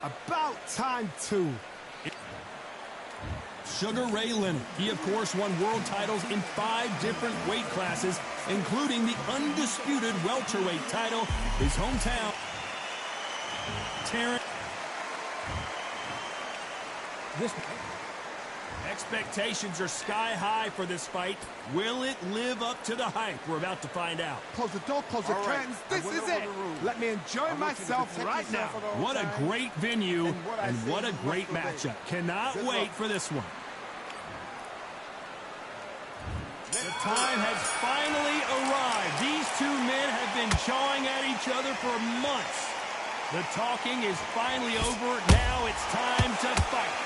About time, too. Sugar Ray Leonard. He, of course, won world titles in 5 different weight classes, including the undisputed welterweight title. His hometown, Terrence. Expectations are sky high for this fight. Will it live up to the hype? We're about to find out. Close the door, close the curtains. This is it. Let me enjoy myself right now. What a great venue and what a great matchup. Cannot wait for this one. The time has finally arrived. These two men have been jawing at each other for months. The talking is finally over. Now it's time to fight.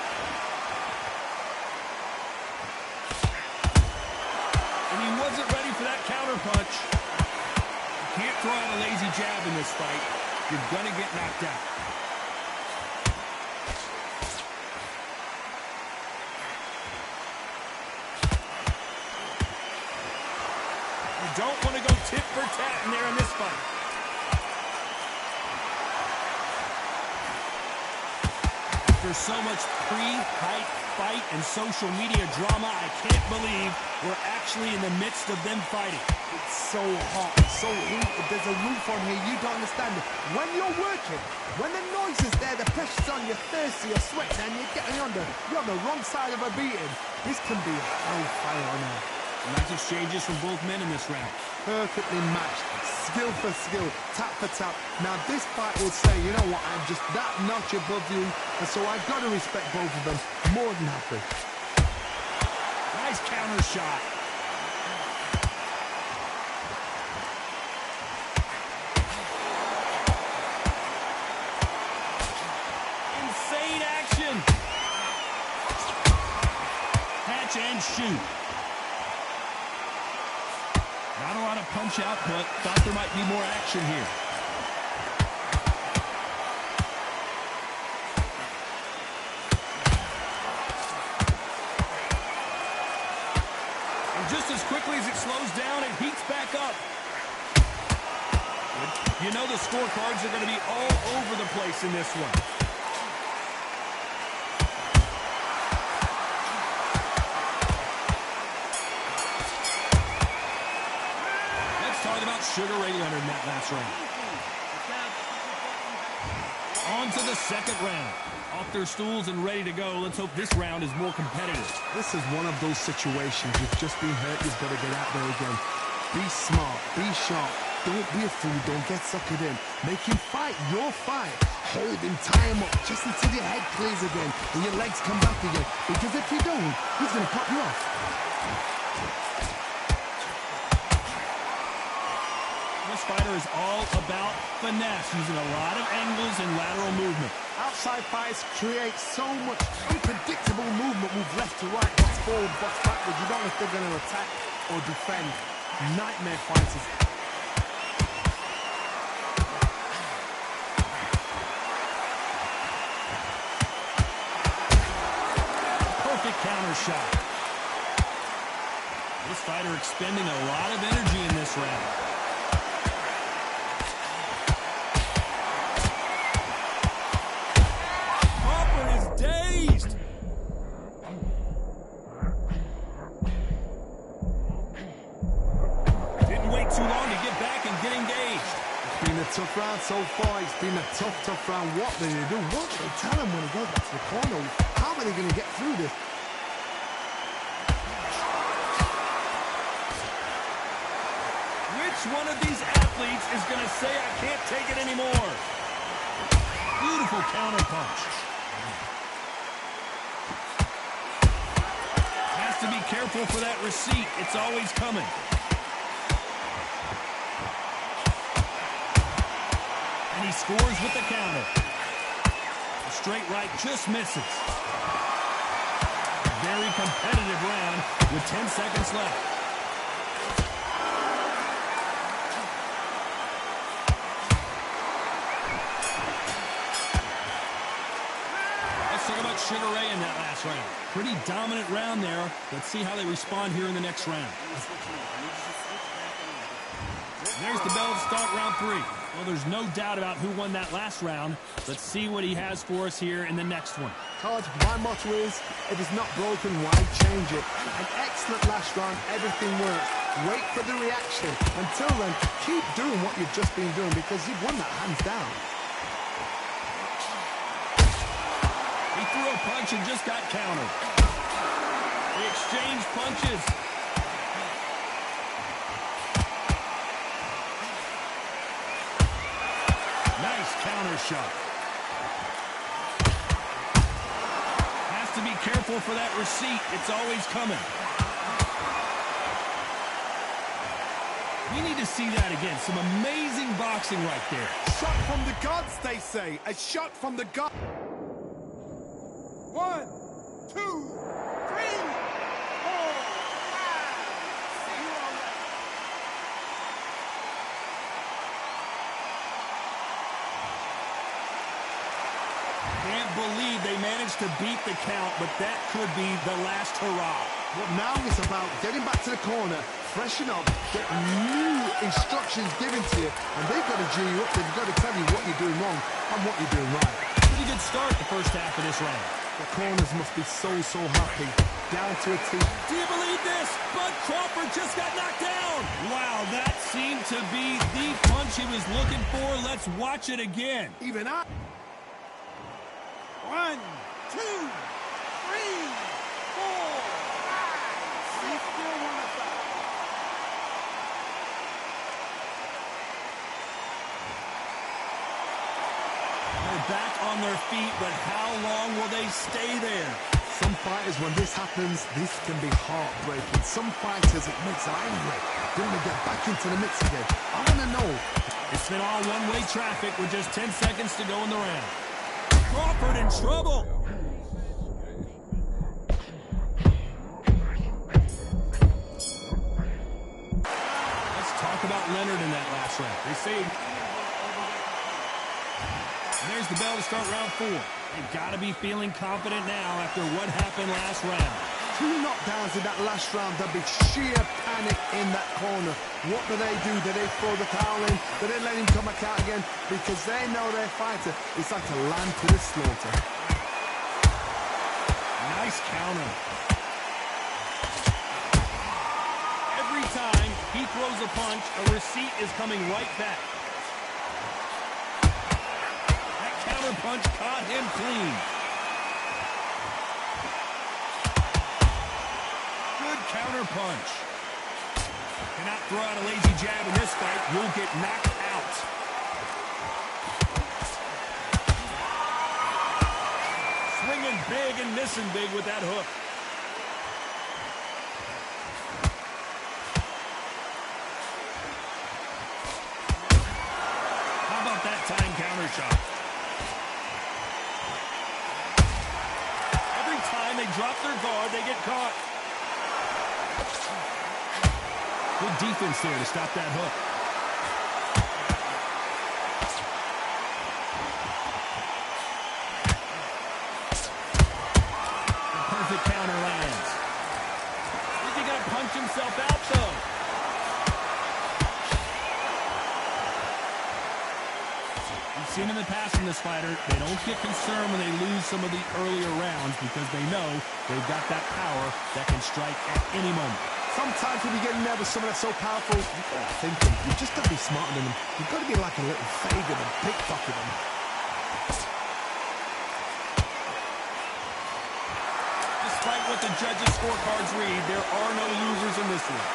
And he wasn't ready for that counter punch. You can't throw out a lazy jab in this fight. You're going to get knocked out. You don't want to go tit for tat in there in this fight. After so much pre-hype fight and social media drama, I can't believe we're actually in the midst of them fighting. It's so hot, so heated. There's a roof on here. You don't understand it. When you're working, when the noise is there, the pressure's on, you're thirsty, you're sweating, and you're getting you're on the wrong side of a beating. This can be a hellfire on here. Nice exchanges from both men in this round. Perfectly matched, skill for skill, tap for tap. Now this fight will say, you know what, I'm just that notch above you, and so I've got to respect both of them. More than happy. Nice counter shot. Insane action. Catch and shoot. Not a lot of punch output. Thought there might be more action here. And just as quickly as it slows down, it heats back up. You know the scorecards are going to be all over the place in this one. Talk about Sugar Ray Leonard in that last round. On to the second round. Off their stools and ready to go. Let's hope this round is more competitive. This is one of those situations. You've just been hurt. You've got to get out there again. Be smart. Be sharp. Don't be a fool. Don't get suckered in. Make him fight your fight. Hold him, tie him up, just until your head clears again and your legs come back again. Because if you don't, he's going to cut you off. This fighter is all about finesse, using a lot of angles and lateral movement. Outside fights create so much unpredictable movement. Move left to right, box forward, box backward. You don't know if they're going to attack or defend. Nightmare fighters. Perfect counter shot. This fighter expending a lot of energy in this round. Tough round so far. It's been a tough round. What do they do? What do they tell him when he goes back to the corner? How are they going to get through this? Which one of these athletes is going to say, I can't take it anymore? Beautiful counter punch. Has to be careful for that receipt. It's always coming. And he scores with the counter. A straight right just misses. Very competitive round with 10 seconds left. Let's talk about Sugar Ray in that last round. Pretty dominant round there. Let's see how they respond here in the next round. There's the bell to start round 3. Well, there's no doubt about who won that last round. Let's see what he has for us here in the next one. Taj, my motto is, if it's not broken, why change it? An excellent last round, everything works. Wait for the reaction. Until then, keep doing what you've just been doing because you've won that hands down. He threw a punch and just got countered. They exchanged punches. Nice counter shot. Has to be careful for that receipt. It's always coming. We need to see that again. Some amazing boxing right there. Shot from the gods, they say. A shot from the gods. 1, 2, 3, 4, 5, 6. Can't believe they managed to beat the count, but that could be the last hurrah. Well, now it's about getting back to the corner, freshen up, get new instructions given to you, and they've got to G you up. They've got to tell you what you're doing wrong and what you're doing right. Pretty good start the first half of this round. The corners must be so happy. Down to a T. Do you believe this? Bud Crawford just got knocked down. Wow, that seemed to be the punch he was looking for. Let's watch it again. Even I. 1, 2, 3, 4, 5, 6. Still one aside. They're back on their feet, but how long will they stay there? Some fighters, when this happens, this can be heartbreaking. Some fighters, it makes them angry. They want to get back into the mix again. I want to know. It's been all one-way traffic with just 10 seconds to go in the round. Crawford in trouble. Let's talk about Leonard in that last round. They say... And there's the bell to start round 4. They've got to be feeling confident now after what happened last round. 2 knockdowns in that last round. There'll be sheer panic in that corner. What do? Do they throw the towel in? Do they let him come back out again? Because they know their fighter is like a lamb to the slaughter. Nice counter. Every time he throws a punch, a receipt is coming right back. That counter punch caught him clean. Good counter punch. Cannot throw out a lazy jab in this fight. You'll get knocked out. Swinging big and missing big with that hook. How about that time counter shot? Every time they drop their guard, they get caught. Good defense there to stop that hook. The perfect counter lands. Is he going to punch himself out, though? We've seen in the past from this fighter, they don't get concerned when they lose some of the earlier rounds because they know they've got that power that can strike at any moment. Sometimes when you get nervous, someone that's so powerful, you've got to think them. You've just got to be smarter than them. You've got to be like a little Fagan and pickpocket them. Despite what the judges' scorecards read, there are no losers in this one.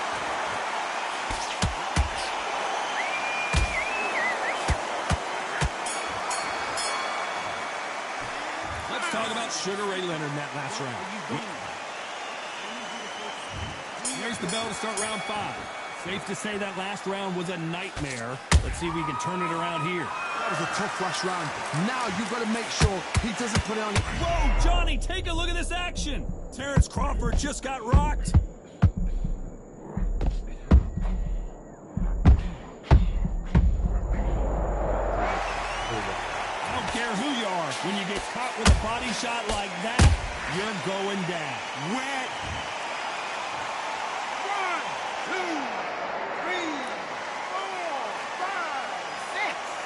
Let's talk about Sugar Ray Leonard in that last round. There's the bell to start round 5. Safe to say that last round was a nightmare. Let's see if we can turn it around here. That was a tough last round. Now you've got to make sure he doesn't put it on you. Whoa, Johnny, take a look at this action. Terrence Crawford just got rocked. I don't care who you are. When you get caught with a body shot like that, you're going down. Wet. 1, 2, 3, 4, 5, 6.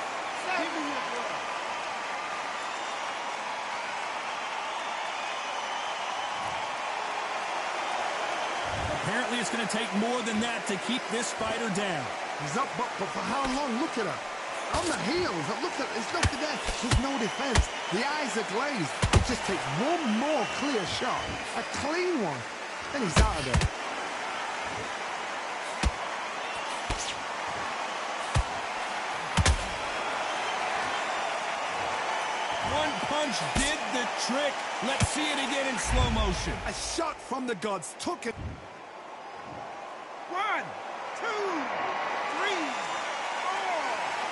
Apparently it's going to take more than that to keep this fighter down. He's up, but for how long? Look at her. On the heels. Look at, there's nothing there. There's no defense. The eyes are glazed. It just takes one more clear shot. A clean one. Then he's out of there. One punch did the trick. Let's see it again in slow motion. A shot from the gods took it. 1, 2, 3, 4,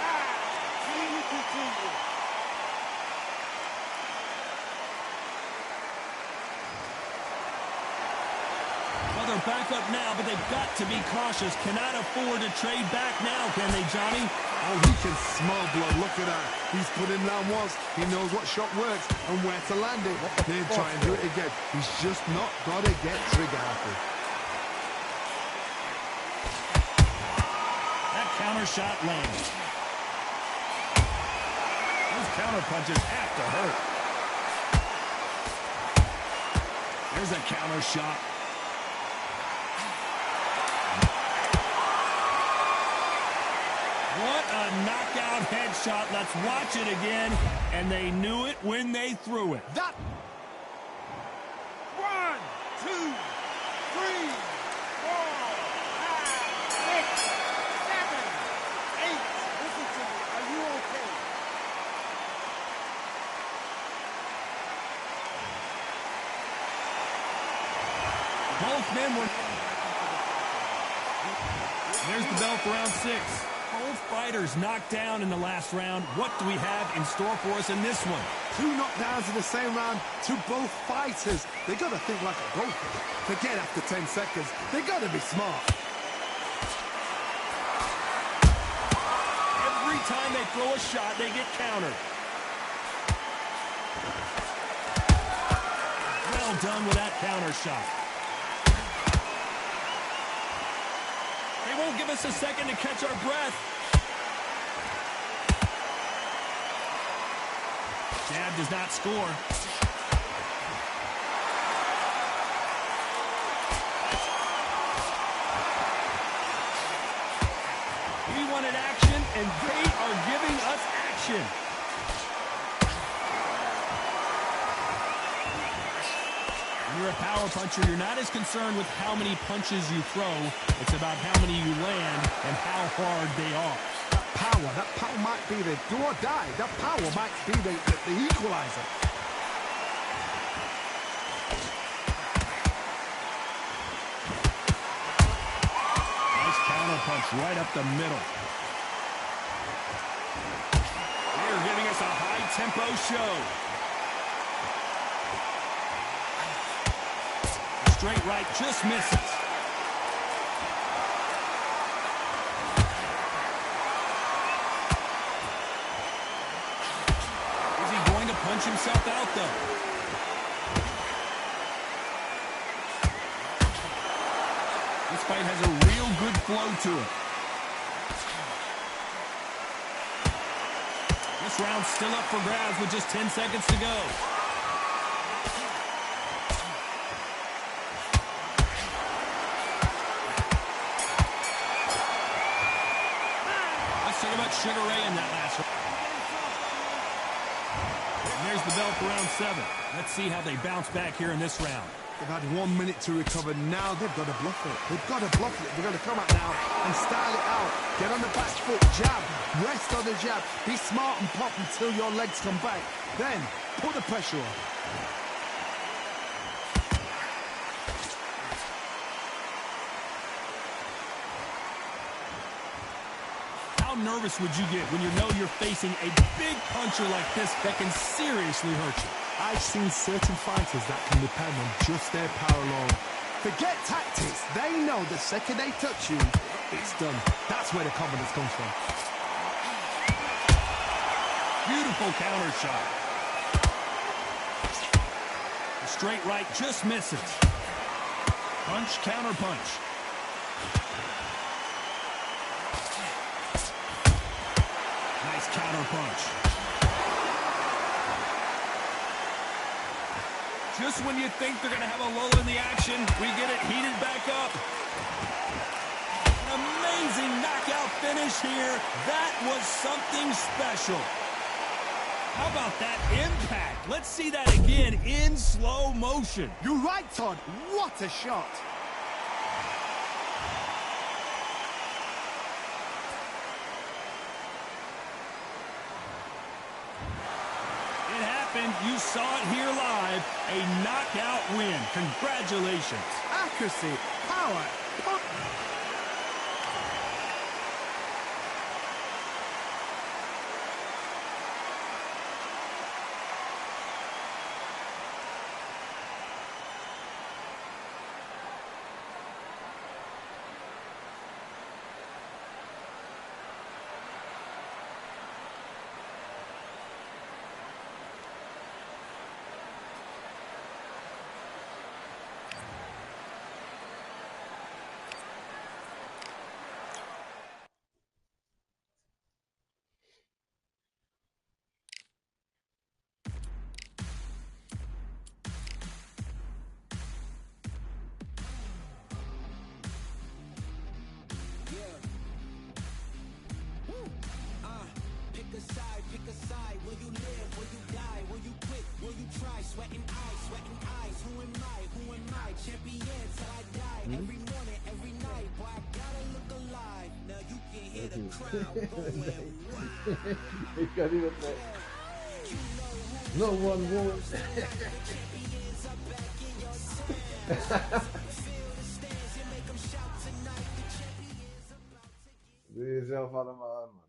5. Can you continue? Well, they're back up now, but they've got to be cautious. Cannot afford to trade back now, can they, Johnny? Oh, he can smell blood. Look at that. He's put him down once. He knows what shot works and where to land it. Then try and do it again. He's just not got to get trigger happy. That counter shot lands. Those counter punches have to hurt. There's a counter shot. What a knockout headshot. Let's watch it again. And they knew it when they threw it. That 1, 2, 3, 4, 5, 6, 7, 8. Listen to me. Are you okay? Both men were... There's the bell for round 6. Both fighters knocked down in the last round. What do we have in store for us in this one? 2 knockdowns in the same round to both fighters. They got to think like a goalkeeper. Forget after 10 seconds. They got to be smart. Every time they throw a shot, they get countered. Well done with that counter shot. They won't give us a second to catch our breath. Jab does not score. We wanted action, and they are giving us action. When you're a power puncher, you're not as concerned with how many punches you throw. It's about how many you land and how hard they are. That power might be the do or die. That power might be the equalizer. Nice counter punch right up the middle. They're giving us a high-tempo show. Straight right just misses. Is he going to punch himself out, though? This fight has a real good flow to it. This round's still up for grabs with just 10 seconds to go. Talk about Sugar Ray in that last round. And there's the bell for round 7. Let's see how they bounce back here in this round. They've had 1 minute to recover. Now they've got to bluff it. They've got to bluff it. They've got to come out now and style it out. Get on the back foot, jab, rest on the jab. Be smart and pop until your legs come back. Then put the pressure on. How nervous would you get when you know you're facing a big puncher like this that can seriously hurt you? I've seen certain fighters that can depend on just their power alone. Forget tactics. They know the second they touch you, it's done. That's where the confidence comes from. Beautiful counter shot. The straight right just misses. Punch, counter punch. Nice counter punch. Just when you think they're going to have a lull in the action, we get it heated back up. An amazing knockout finish here. That was something special. How about that impact? Let's see that again in slow motion. You're right, Todd. What a shot. It happened. You saw it here live. A knockout win. Congratulations. Accuracy, power, Pick a side. Will you live? Will you die? Will you quit? Will you try? Sweating eyes. Who am I? Champion till I die. Every morning, every night. Boy, I gotta look alive. Now you can hear the crowd going wild. Incredibile. No one won. Deze is van hem aan, man.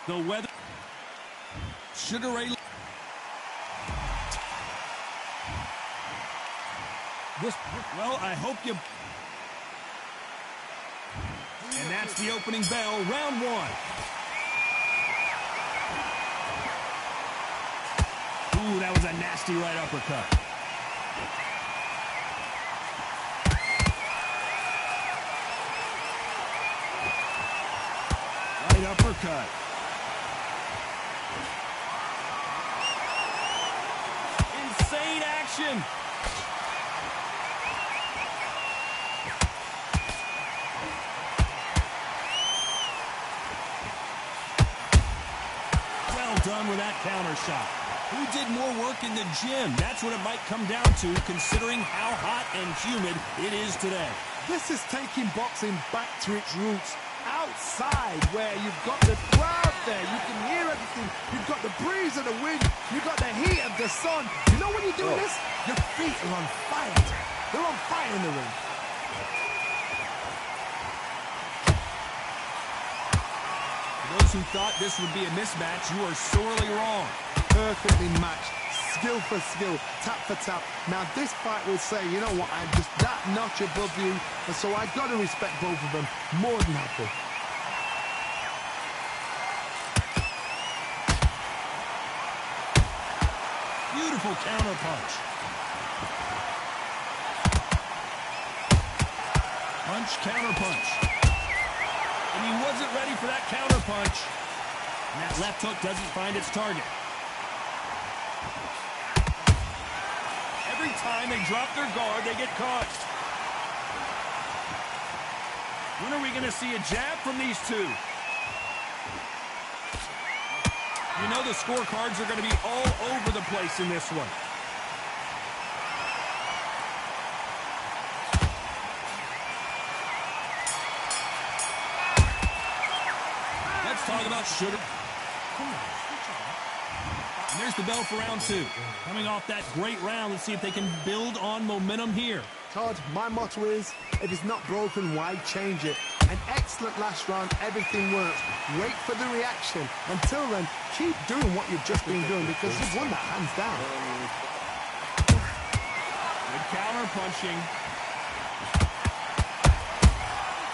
The weather. Sugar Ray. Well, I hope you... And that's the opening bell, round one. Ooh, that was a nasty right uppercut. Right uppercut. Insane action. Well done with that counter shot. Who did more work in the gym? That's what it might come down to, considering how hot and humid it is today. This is taking boxing back to its roots. Outside, where you've got the crowd there, you can hear everything. You've got the breeze of the wind. You've got the heat of the sun. You know when you're doing this? Your feet are on fire. They're on fire in the ring. Those who thought this would be a mismatch, you are sorely wrong. Perfectly matched, skill for skill, tap for tap. Now this fight will say, you know what, I'm just that notch above you, and so I've got to respect both of them. More than happy. Beautiful counter punch. Punch, counter punch. And he wasn't ready for that counter punch. And that left hook doesn't find its target. Every time they drop their guard, they get caught. When are we going to see a jab from these two? You know the scorecards are going to be all over the place in this one. Let's talk about Sugar. And there's the bell for round two. Coming off that great round, let's see if they can build on momentum here. Todd, my motto is, if it's not broken, why change it? An excellent last round, everything works. Wait for the reaction. Until then, keep doing what you've just been doing because you've won that hands down. Good counter punching.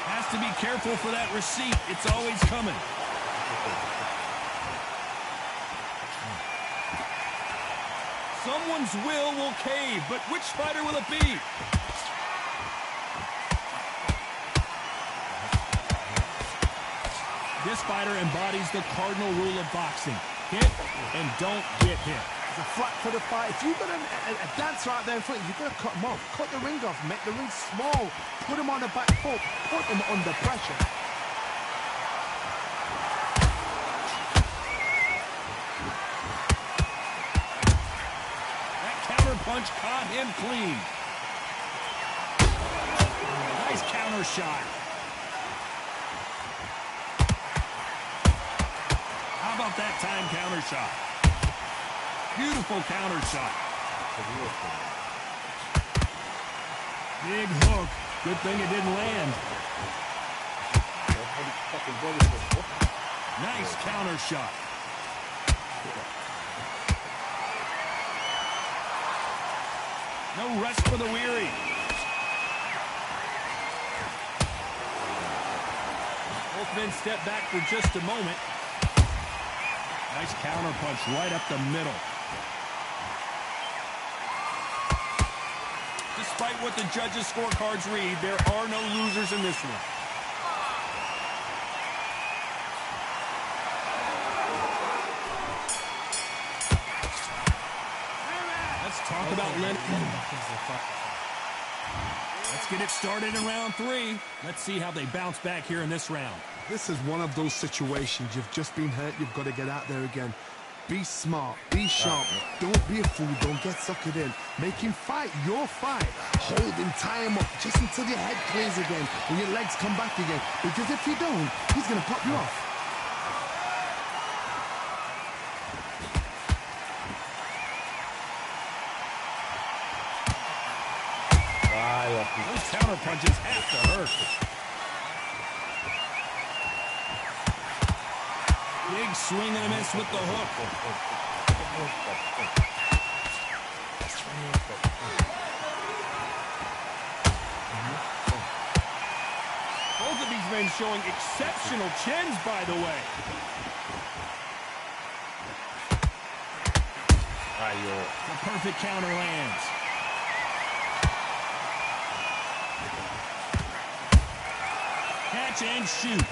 Has to be careful for that receipt. It's always coming. Someone's will cave, but which fighter will it be? This fighter embodies the cardinal rule of boxing. Hit and don't get hit. It's a flat for the fight. If you've got a dancer out there in front, you've got to cut him off. Cut the ring off. Make the ring small. Put him on the back foot. Put him under pressure. That counter punch caught him clean. Nice counter shot. How about that time counter shot? Beautiful counter shot. Big hook. Good thing it didn't land. Nice counter shot. No rest for the weary. Both men step back for just a moment. Nice counter punch right up the middle. Despite what the judges' scorecards read, there are no losers in this one. Let's talk about Leonard. Let's get it started in round 3. Let's see how they bounce back here in this round. This is one of those situations. You've just been hurt. You've got to get out there again. Be smart. Be sharp. Don't be a fool. Don't get suckered in. Make him fight your fight. Hold him, tie him up just until your head clears again and your legs come back again. Because if you don't, he's going to pop you off. Those counter punches have to hurt. Big swing and a miss with the hook. Both of these men showing exceptional chins, by the way. The perfect counter lands. Catch and shoot.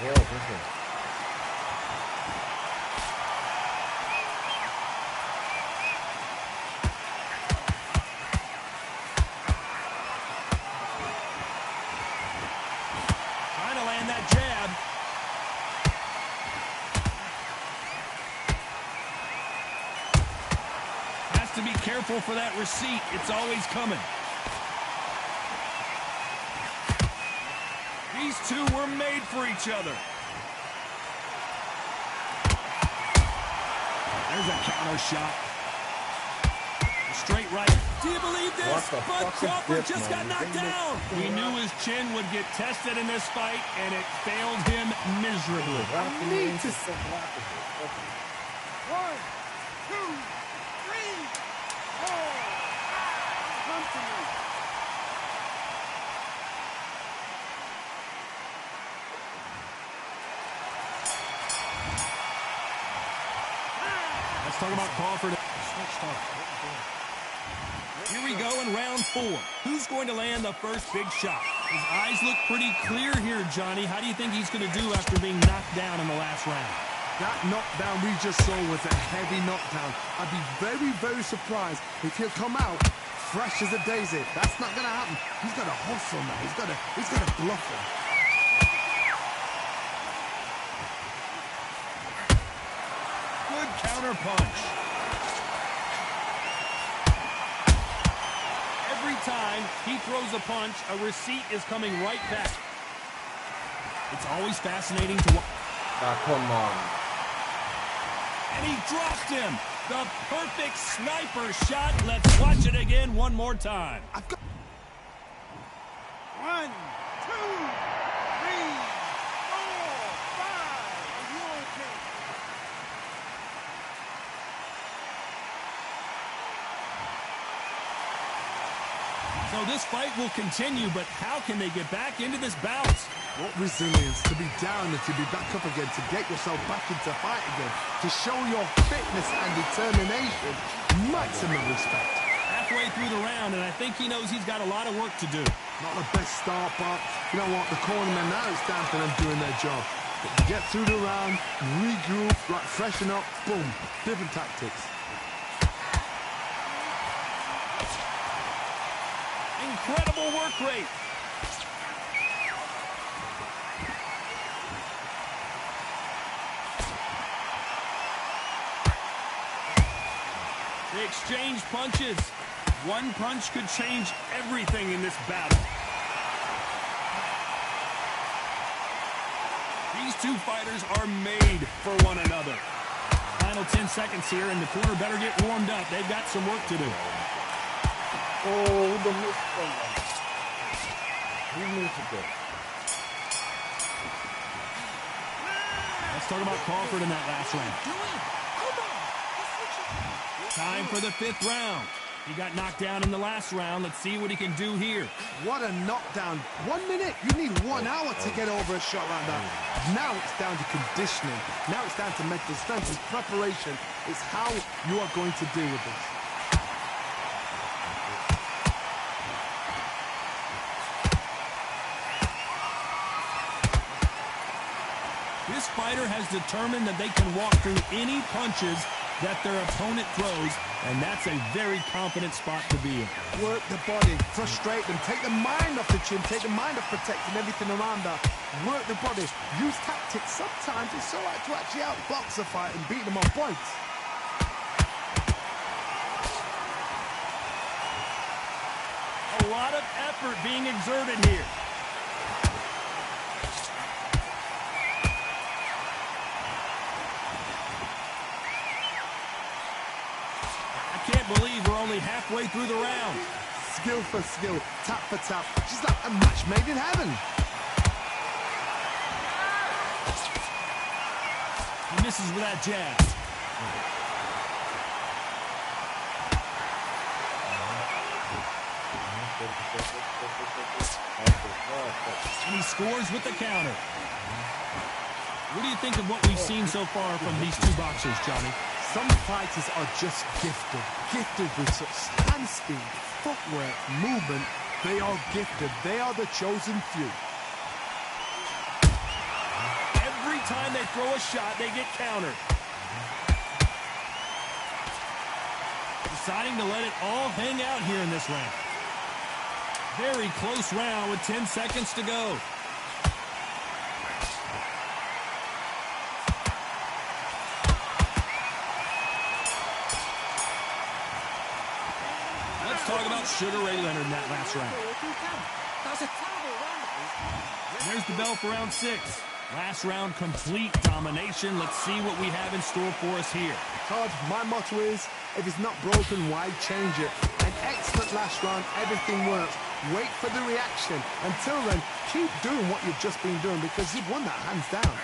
Trying to land that jab. Has to be careful for that receipt. It's always coming. These two were made for each other. There's a counter shot. Straight right. Do you believe this? Bud Crawford just got knocked down. We knew his chin would get tested in this fight, and it failed him miserably. Need to 1, 2, 3, 4. Come to me. Let's talk about Crawford. Here we go in round 4. Who's going to land the first big shot? His eyes look pretty clear here, Johnny. How do you think he's going to do after being knocked down in the last round? That knockdown we just saw was a heavy knockdown. I'd be very, very surprised if he'll come out fresh as a daisy. That's not going to happen. He's got to hustle now. He's got to bluff him. Good counter punch. Every time he throws a punch, a receipt is coming right back. It's always fascinating to watch. Come on. And he dropped him. The perfect sniper shot. Let's watch it again one more time. 1, 2, 3, 4, 5. Are you okay? So this fight will continue, but how can they get back into this bout? What resilience to be down and to be back up again, to get yourself back into fight again, to show your fitness and determination. Maximum respect. Halfway through the round, and I think he knows he's got a lot of work to do. Not the best start, but you know what? The cornermen now, it's down to them doing their job. Get through the round, regroup, like freshen up, boom. Different tactics. Incredible work rate. They exchange punches. One punch could change everything in this battle. These two fighters are made for one another. Final 10 seconds here, and the corner better get warmed up. They've got some work to do. Oh, the missed one. 3 minutes ago. Let's talk about Crawford in that last round. Time for the 5th round. He got knocked down in the last round. Let's see what he can do here. What a knockdown. 1 minute. You need 1 hour to get over a shot like that. Now it's down to conditioning. Now it's down to mental strength. It's preparation. It's how you are going to deal with this. This fighter has determined that they can walk through any punches that their opponent throws, and that's a very confident spot to be in. Work the body, frustrate them, take the mind off the chin, take the mind off protecting everything around that. Work the body, use tactics. Sometimes it's all right to actually outbox a fight and beat them on points. A lot of effort being exerted here. Can't believe we're only halfway through the round. Skill for skill, tap for tap, just like a match made in heaven. He misses with that jab. And he scores with the counter. What do you think of what we've seen so far from these two boxers, Johnny? Some fighters are just gifted with such hand speed, footwork, movement. They are gifted. They are the chosen few. Every time they throw a shot, they get countered. Deciding to let it all hang out here in this round. Very close round with 10 seconds to go. Talk about Sugar Ray Leonard in that last round. There's the bell for round 6. Last round, complete domination. Let's see what we have in store for us here. Todd, my motto is, if it's not broken, why change it? An excellent last round, everything works. Wait for the reaction. Until then, keep doing what you've just been doing because you've won that hands down.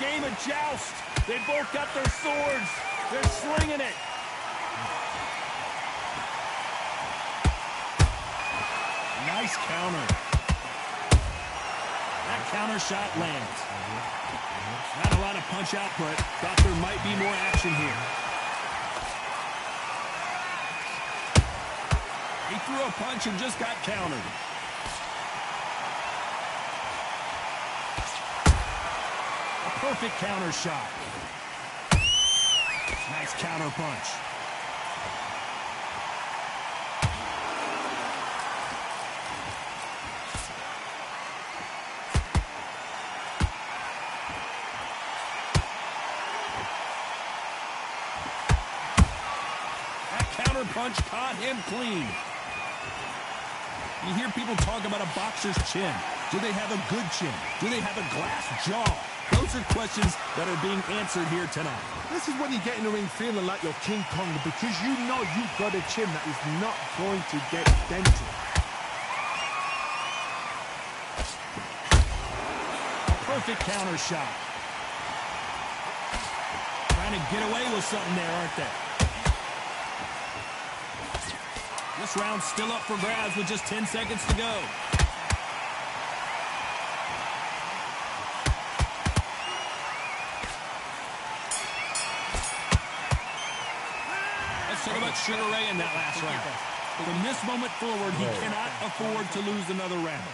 Game of joust. They both got their swords. They're slinging it. Nice counter. That counter shot lands. Not a lot of punch output. Thought there might be more action here. He threw a punch and just got countered. Perfect counter shot. Nice counter punch. That counter punch caught him clean. You hear people talk about a boxer's chin. Do they have a good chin? Do they have a glass jaw? Those are questions that are being answered here tonight. This is when you get in the ring feeling like you're King Kong because you know you've got a chin that is not going to get dented. A perfect counter shot. Trying to get away with something there, aren't they? This round's still up for grabs with just 10 seconds to go. Let's talk about Sugar Ray in that last round. From this moment forward, he cannot afford to lose another round.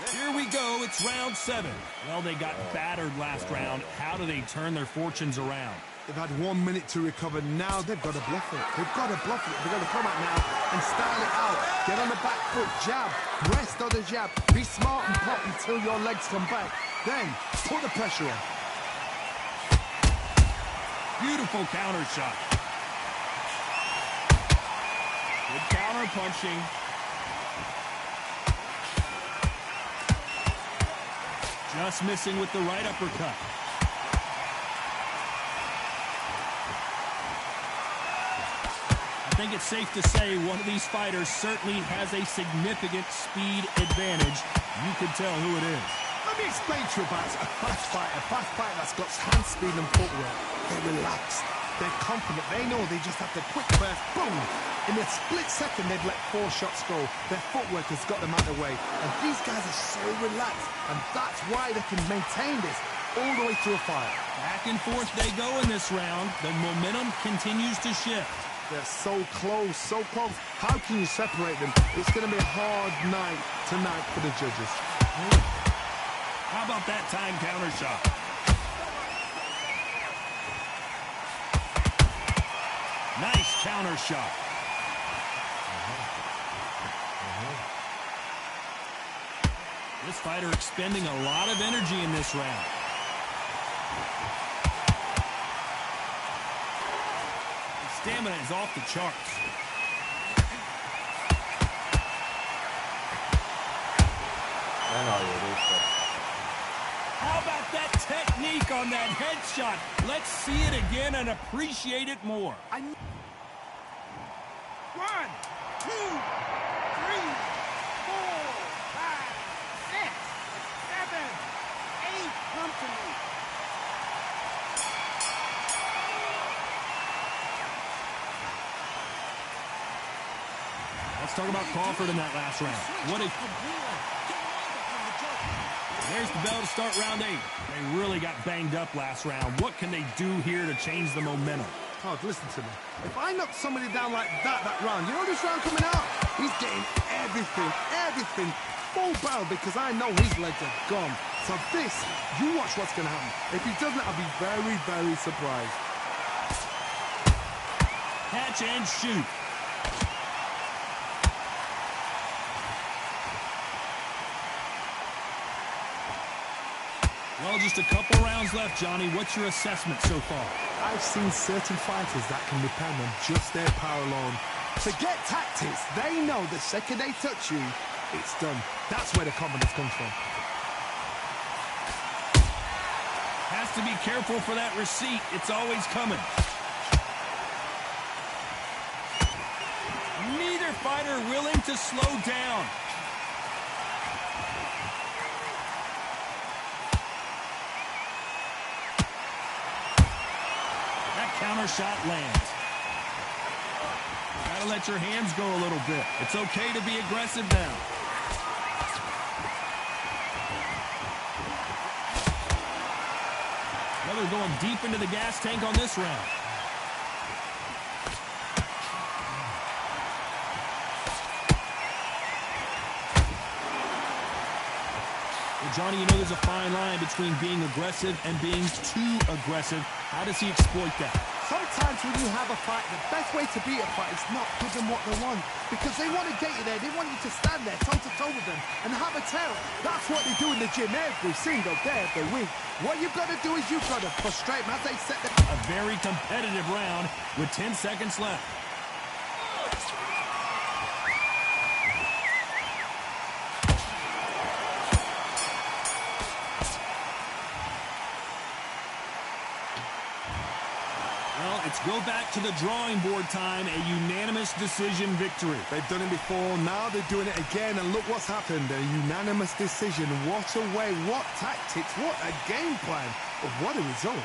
Here we go. It's round 7. Well, they got battered last round. How do they turn their fortunes around? They've had 1 minute to recover. Now they've got to bluff it. They've got to bluff it. They've got to come out now and style it out. Get on the back foot, jab, rest on the jab. Be smart and pop until your legs come back. Then put the pressure on. Beautiful counter shot. Good counter punching. Just missing with the right uppercut. I think it's safe to say one of these fighters certainly has a significant speed advantage. You can tell who it is. Let me explain to you about a fast fighter that's got hand speed and footwork. They're relaxed. They're confident. They know they just have to quick burst, boom. In a split second, they'd let 4 shots go. Their footwork has got them out of the way. And these guys are so relaxed. And that's why they can maintain this all the way through a fight. Back and forth they go in this round. The momentum continues to shift. They're so close, so close. How can you separate them? It's going to be a hard night tonight for the judges. How about that time counter shot? Nice counter shot. This fighter expending a lot of energy in this round. His stamina is off the charts. How about that technique on that headshot? Let's see it again and appreciate it more. 1, 2, 3, 4, 5, 6, 7, 8. Come to me. Let's talk about Crawford in that last round. There's the bell to start round 8. They really got banged up last round. What can they do here to change the momentum? Todd, listen to me. If I knock somebody down like that round, you know this round coming out? He's getting everything, full barrel because I know his legs are gone. So this, you watch what's going to happen. If he doesn't, I'll be very, very surprised. Catch and shoot. Well, just a couple rounds left, Johnny. What's your assessment so far? I've seen certain fighters that can depend on just their power alone. Forget tactics. They know the second they touch you, it's done. That's where the confidence comes from. Has to be careful for that receipt. It's always coming. Neither fighter willing to slow down. Counter shot lands. Gotta let your hands go a little bit. It's okay to be aggressive now. Well, they're going deep into the gas tank on this round. Well, Johnny, you know there's a fine line between being aggressive and being too aggressive. How does he exploit that? Sometimes when you have a fight, the best way to beat a fight is not give them what they want. Because they want to get you there. They want you to stand there toe-to-toe with them and have a tail. That's what they do in the gym every single day of the week. What you've got to do is you've got to frustrate them as they set the... A very competitive round with 10 seconds left. Go back to the drawing board time, a unanimous decision victory. They've done it before, now they're doing it again, and look what's happened. A unanimous decision. What a way, what tactics, what a game plan, but what a result.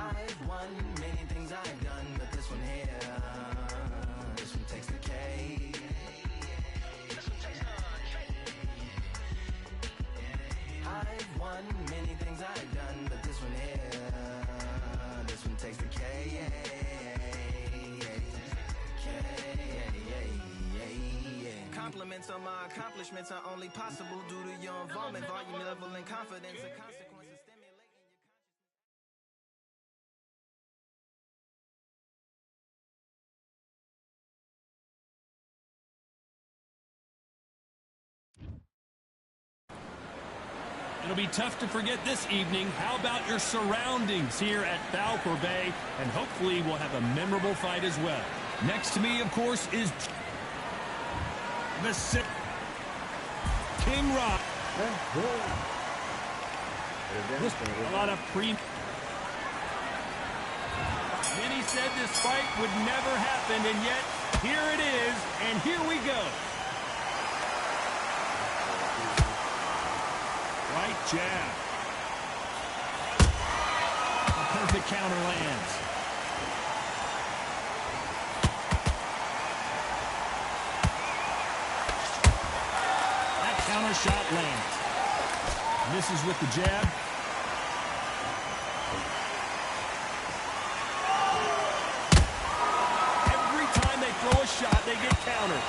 I've won many things I've done, but this one here, this one takes the cake. I've won many things I've done, but this one here, this one takes the cake. Compliments on my accomplishments are only possible due to your involvement, volume, level, and confidence. The consequences stimulating your It'll be tough to forget this evening. How about your surroundings here at Balfour Bay? And hopefully we'll have a memorable fight as well. Next to me, of course, is the King Rock. A lot of Many said this fight would never happen, and yet here it is, and here we go. Right jab. A perfect counter lands. That counter shot lands. Misses with the jab. Every time they throw a shot, they get countered.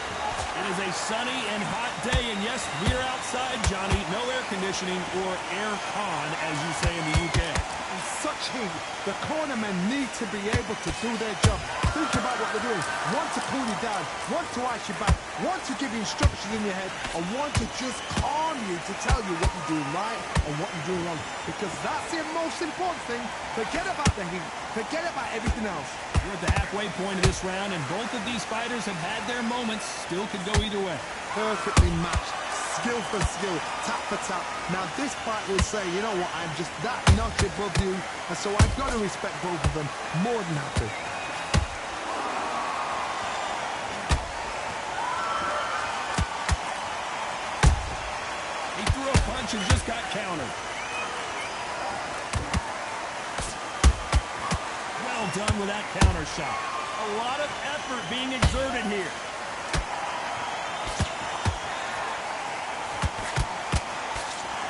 It is a sunny and hot day, and yes, we're outside, Johnny. No air conditioning or air con, as you say in the UK. In such heat, the cornermen need to be able to do their job. Think about what they're doing. One to cool you down, one to ice you back, one to give you instructions in your head, and one to just calm you to tell you what you're doing right and what you're doing wrong. Because that's the most important thing. Forget about the heat. Forget about everything else. We're at the halfway point of this round, and both of these fighters have had their moments. Still could go either way. Perfectly matched. Skill for skill, tap for tap. Now this fight will say, you know what, I'm just that notch above you, and so I've got to respect both of them. More than happy. He threw a punch and just got countered. Well done with that counter shot. A lot of effort being exerted here.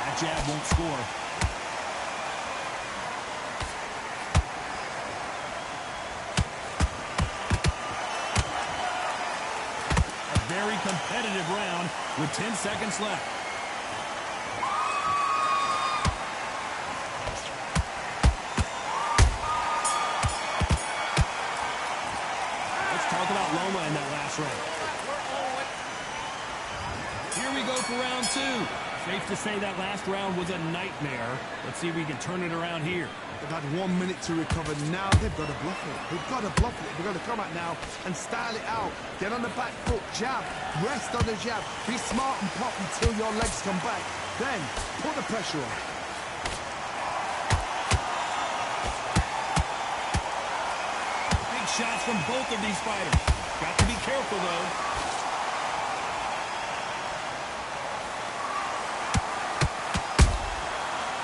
That jab won't score. A very competitive round with 10 seconds left. Talk about Loma in that last round. Here we go for round two. Safe to say that last round was a nightmare. Let's see if we can turn it around here. They've had 1 minute to recover. Now they've got to bluff it. They've got to bluff it. They've got to come out now and style it out. Get on the back foot, jab, rest on the jab. Be smart and pop until your legs come back. Then put the pressure on. Shots from both of these fighters. Got to be careful, though.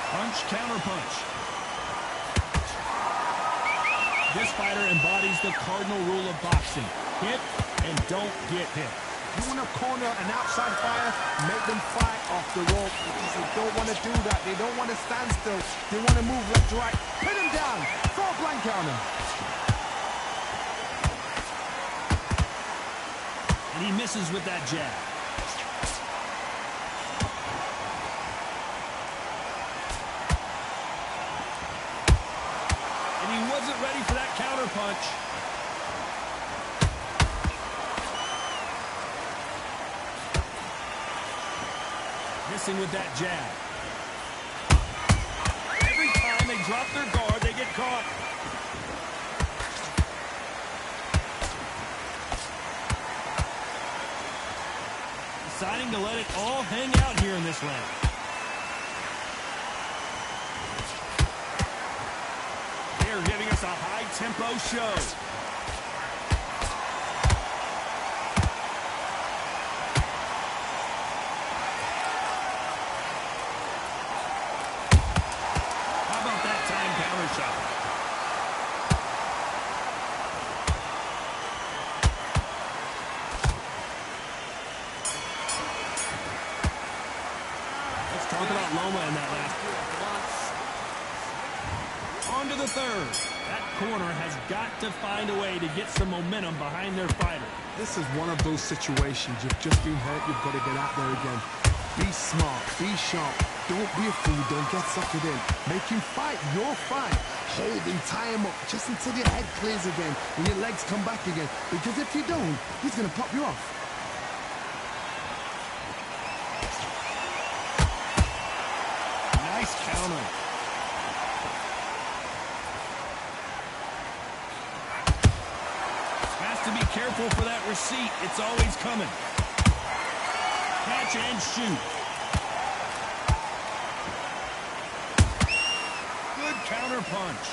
Punch, counter punch. This fighter embodies the cardinal rule of boxing. Hit and don't get hit. You want to corner an outside fighter, make them fight off the rope. Because they don't want to do that. They don't want to stand still. They want to move left to right. Pin them down. Throw a blanket on them. And he misses with that jab. And he wasn't ready for that counter punch. Missing with that jab. Every time they drop their guard, they get caught. Deciding to let it all hang out here in this round. They're giving us a high-tempo show. How about that time counter shot? talk about Loma in that last. On to the third. That corner has got to find a way to get some momentum behind their fighter. This is one of those situations. You've just been hurt. You've got to get out there again. Be smart. Be sharp. Don't be a fool. Don't get suckered in. Make him fight your fight. Hold him, tie him up just until your head clears again and your legs come back again. Because if you don't, he's going to pop you off. Nice counter. Has to be careful for that receipt. It's always coming. Catch and shoot. Good counter punch.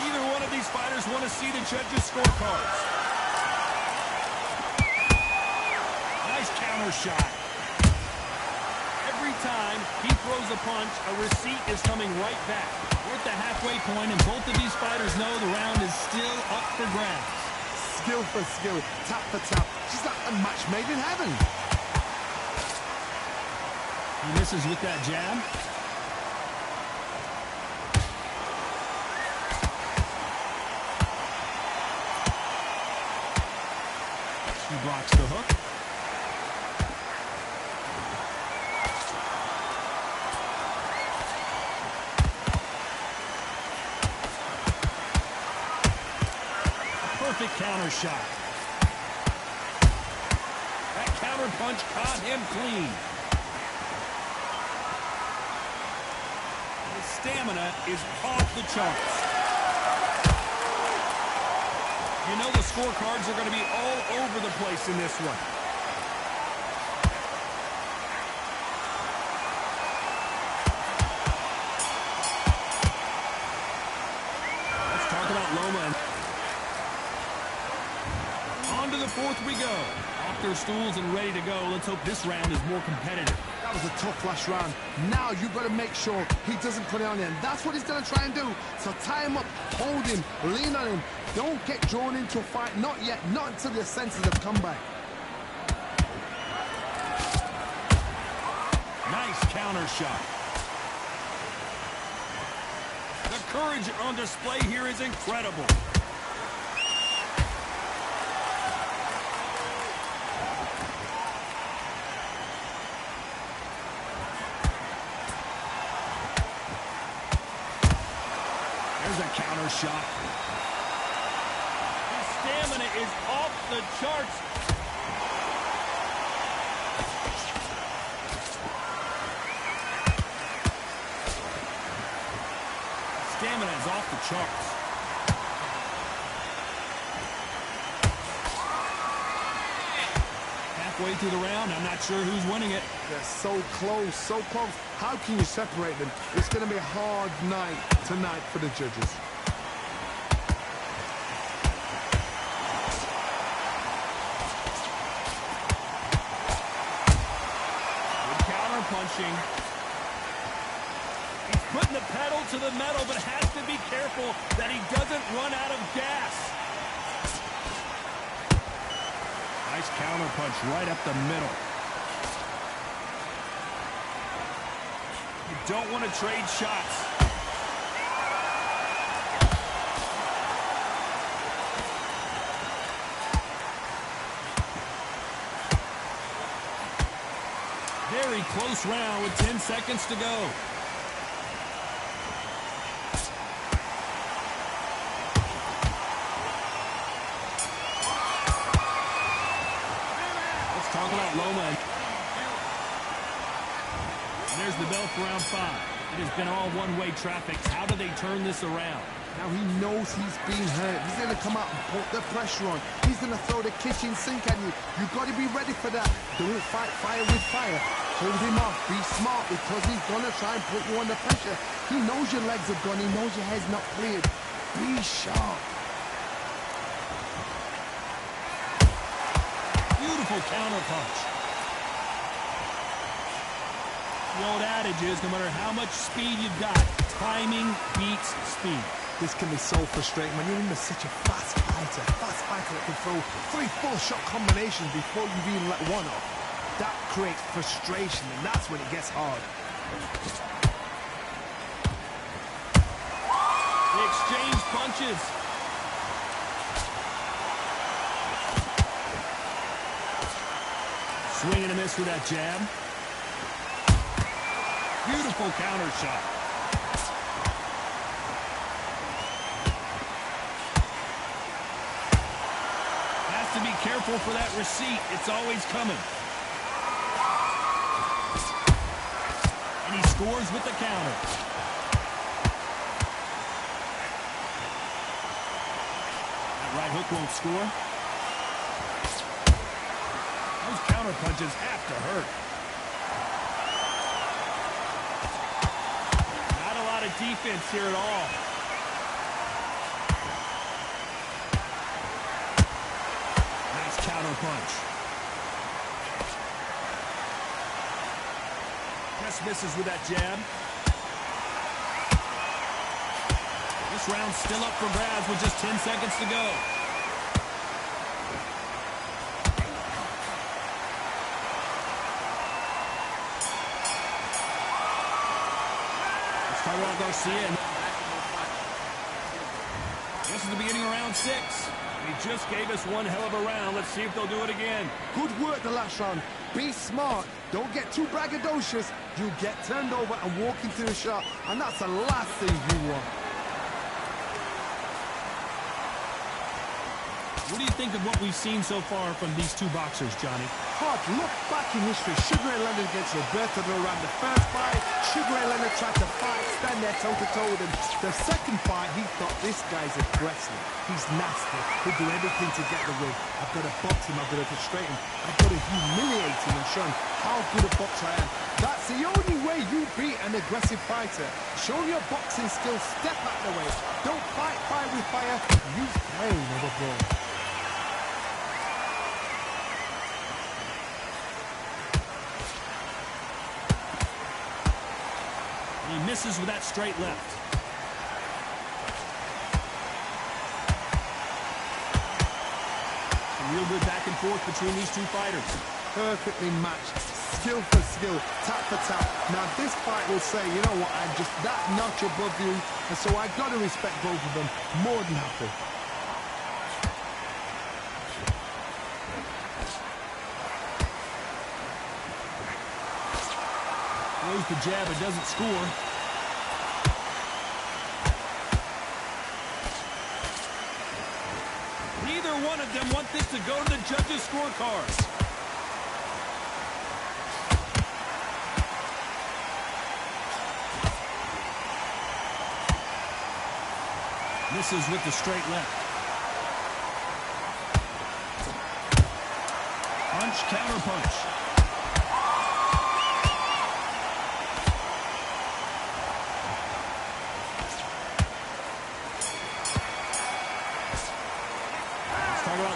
Neither one of these fighters want to see the judges' scorecards. Nice counter shot. Every time he throws a punch, a receipt is coming right back. We're at the halfway point, and both of these fighters know the round is still up for grabs. Skill for skill, tap for tap. Just like a match made in heaven. He misses with that jab. He blocks the hook. Perfect counter shot. That counter punch caught him clean. His stamina is off the charts. You know the scorecards are going to be all over the place in this one. Let's talk about Loma. On to the fourth we go. Off their stools and ready to go. Let's hope this round is more competitive. That was a tough last round. Now you've got to make sure he doesn't put it on him. That's what he's going to try and do. So tie him up, hold him, lean on him. Don't get drawn into a fight. Not yet. Not until your senses have come back. Nice counter shot. The courage on display here is incredible. There's a counter shot. His stamina is off the charts. Stamina is off the charts. Halfway through the round, I'm not sure who's winning it. They're so close, so close. How can you separate them? It's going to be a hard night tonight for the judges. Good counter punching. He's putting the pedal to the metal, but has to be careful that he doesn't run out of gas. Nice counter punch right up the middle. You don't want to trade shots. Very close round with 10 seconds to go. Let's talk about Loma. And there's the bell for round 5. It has been all one-way traffic. How do they turn this around? Now he knows he's being hurt. He's going to come out and put the pressure on. He's going to throw the kitchen sink at you. You've got to be ready for that. Don't fight fire with fire. Hold him off. Be smart because he's going to try and put you under pressure. He knows your legs have gone. He knows your head's not cleared. Be sharp. Beautiful counter punch. The old adage is no matter how much speed you've got, timing beats speed. This can be so frustrating when you're in such a fast fighter that can throw 3 full shot combinations before you've even let one off. That creates frustration, and that's when it gets hard. They exchange punches. Swing and a miss with that jab. Beautiful counter shot. Has to be careful for that receipt. It's always coming. And he scores with the counter. That right hook won't score. Those counter punches have to hurt. Not a lot of defense here at all. Nice counter punch. Just misses with that jab. This round's still up for grabs with just 10 seconds to go. Tyrell Garcia. This is the beginning of round 6. He just gave us one hell of a round. Let's see if they'll do it again. Good work the last round. Be smart. Don't get too braggadocious. You get turned over and walk into the shot, and that's the last thing you want. What do you think of what we've seen so far from these two boxers, Johnny? Hard. Look back in history. Sugar Ray Leonard against Roberto Duran. The first fight, Sugar Ray Leonard tried to fight, stand there toe-to-toe with him. The second fight, he thought, this guy's aggressive. He's nasty. He'll do everything to get the win. I've got to box him. I've got to frustrate him. I've got to humiliate him and show him how good a boxer I am. That's the only way you beat an aggressive fighter. Show your boxing skills. Step out the way. Don't fight fire with fire. Use pain over brawn. He misses with that straight left. Some real good back and forth between these two fighters. Perfectly matched, skill for skill, tap for tap. Now this fight will say, you know what, I'm just that notch above you, and so I've got to respect both of them. More than happy. Throws the jab, it doesn't score. Neither one of them want this to go to the judges' scorecards. Misses with the straight left. Punch, counter punch.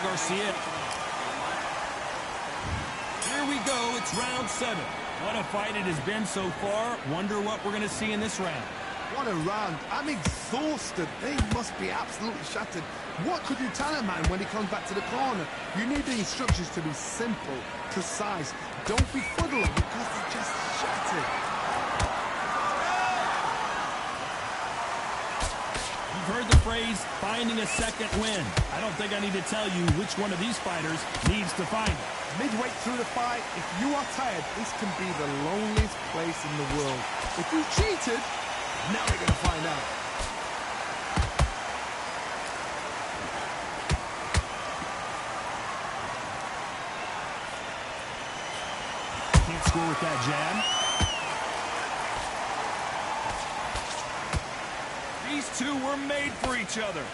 Garcia. Here we go. It's round 7. What a fight it has been so far. Wonder what we're going to see in this round. What a round. I'm exhausted. They must be absolutely shattered. What could you tell a man when he comes back to the corner? You need the instructions to be simple, precise. Don't befuddle them because they're just shattered. You've heard the phrase, finding a second win. I don't think I need to tell you which one of these fighters needs to find it. Midway through the fight, if you are tired, this can be the loneliest place in the world. If you cheated, now we're going to find out. Can't score with that jab. These two were made for each other.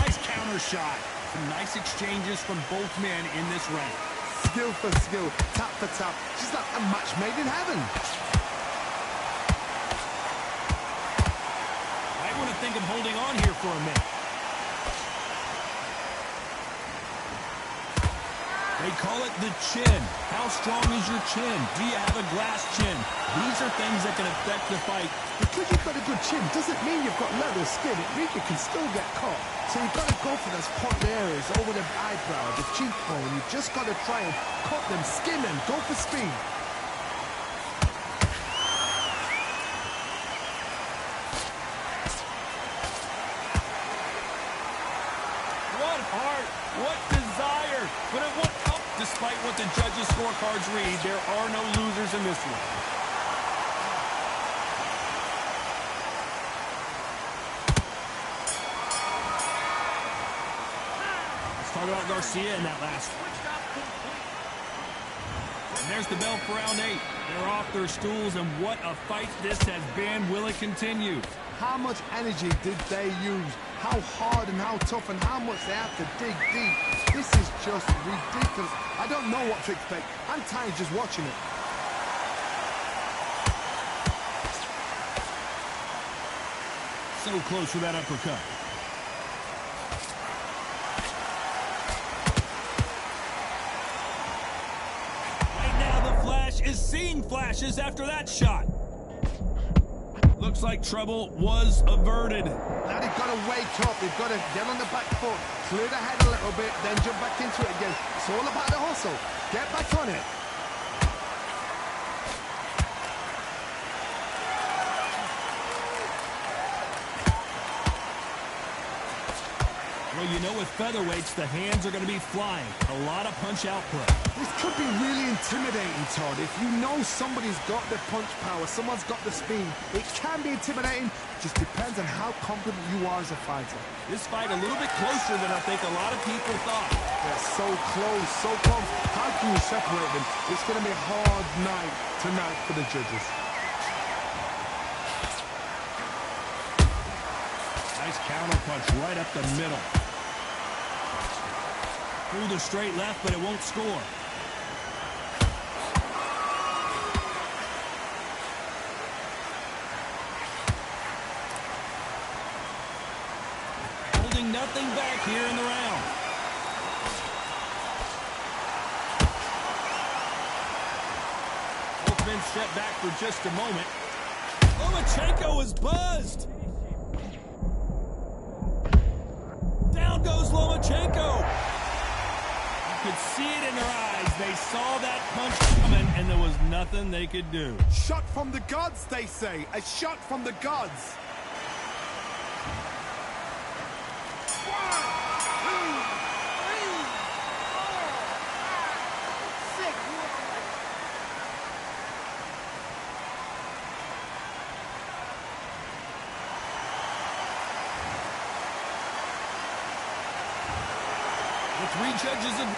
Nice counter shot. Some nice exchanges from both men in this round. Skill for skill, tap for tap. Just like a match made in heaven. I want to think of holding on here for a minute. They call it the chin. How strong is your chin? Do you have a glass chin? These are things that can affect the fight. Because you've got a good chin doesn't mean you've got leather skin. It means you can still get caught. So you've got to go for those point areas over the eyebrow, the cheekbone. You've just got to try and cut them, skin them, go for speed. What heart, what desire, but at what cost? Despite what the judges' scorecards read, there are no losers in this one. Let's talk about Garcia in that last one. And there's the bell for round 8. They're off their stools, and what a fight this has been. Will it continue? How much energy did they use? How hard and how tough and how much they have to dig deep. This is just ridiculous. I don't know what to expect. I'm tired just watching it. So close with that uppercut. Right now the Flash is seeing flashes after that shot. Looks like trouble was averted. Now they've got to wake up. They've got to get on the back foot, clear the head a little bit, then jump back into it again. It's all about the hustle. Get back on it. Well, you know with featherweights, the hands are going to be flying. A lot of punch output. This could be really intimidating, Todd. If you know somebody's got the punch power, someone's got the speed, it can be intimidating. Just depends on how confident you are as a fighter. This fight a little bit closer than I think a lot of people thought. They're so close, so close. How can you separate them? It's going to be a hard night tonight for the judges. Nice counter punch right up the middle. Through the straight left, but it won't score. Holding nothing back here in the round. Both men step back for just a moment. Lomachenko is buzzed. Down goes Lomachenko. You could see it in their eyes. They saw that punch coming, and there was nothing they could do. Shot from the gods, they say. A shot from the gods. The three judges have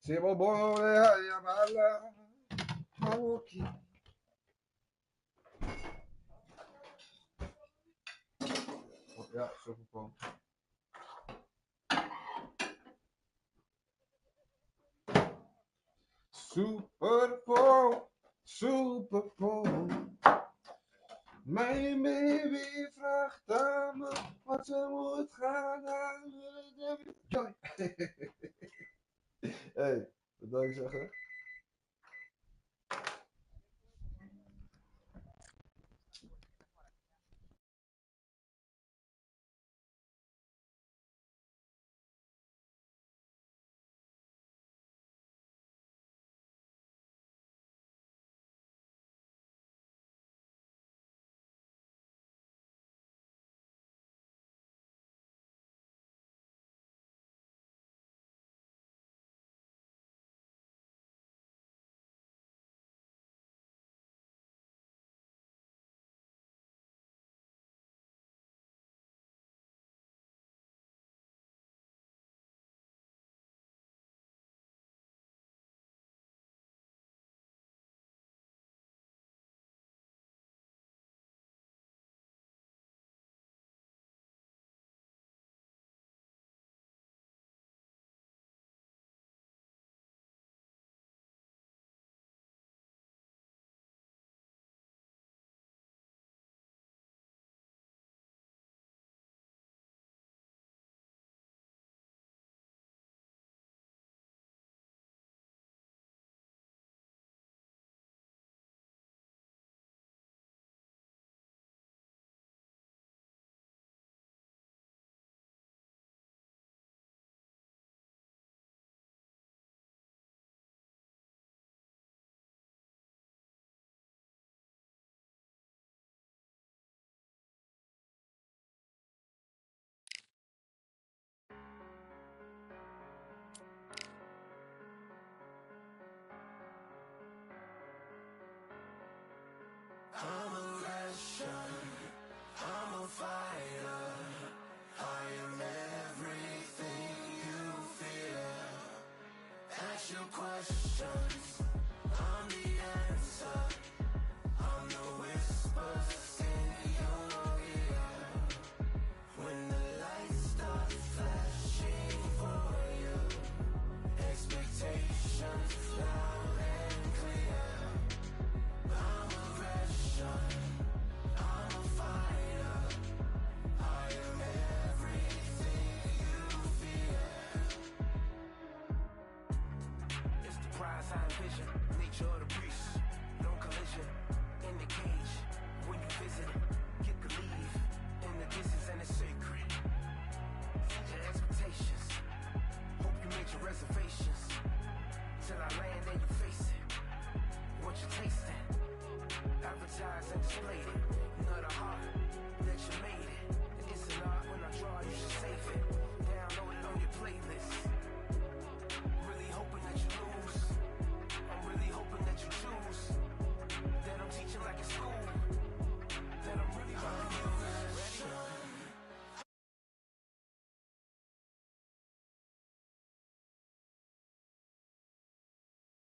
Siamo buone, ja, balla. Maoki. Ja, zoveel van. Super Bowl, Super Bowl. Mijn baby vraagt aan me wat ze moet gaan aan. Hey, wat wil je zeggen?